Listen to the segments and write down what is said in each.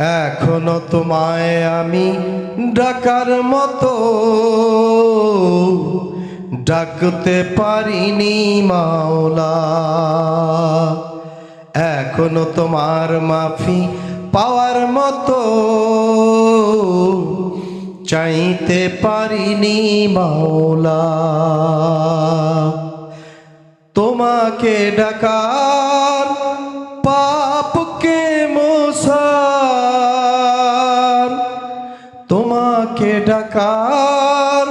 এখনো তোমায় আমি ডাকার মতো ডাকতে পারিনি মাওলা। এখনো তোমার মাফি পাওয়ার মতো চাইতে পারিনি মাওলা। তোমাকে ডাকার পাপকে মোছার, তোমাকে ডাকার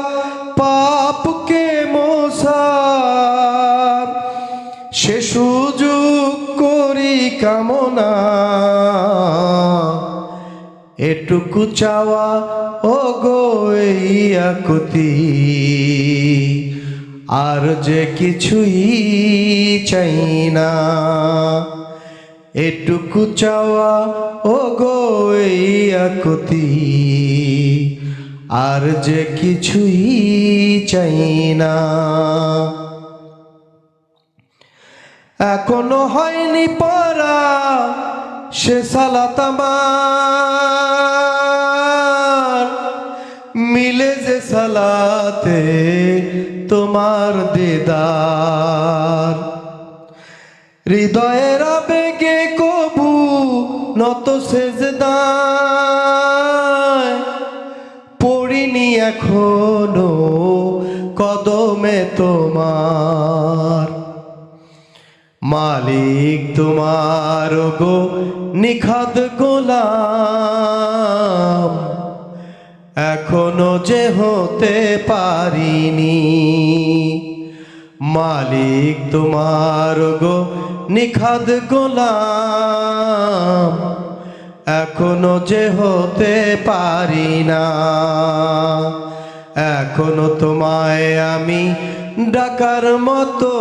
পাপকে মোছার সে সুযোগ করি কামনা। এটুকু চাওয়া ও গো এই আকুতি, আর যে কিছুই চাই না। এটুকু চাওয়া ও গো এই আকুতি, আর যে কিছুই চাই না। এখনো হয়নি পড়া সে সালাত আমার, মিলে যে সালাতে তোমার দিদার। হৃদয়ের আবেগে কবু নত সেজদায় পড়িনি এখনো কদমে তোমার। মালিক তোমার গো নিখাদ গোলাম, এখনো যে হতে পারিনি। মালিক তোমার গো নিখাদ গোলাম, এখনো যে হতে পারি না। এখনো তোমায় আমি ডাকার মতো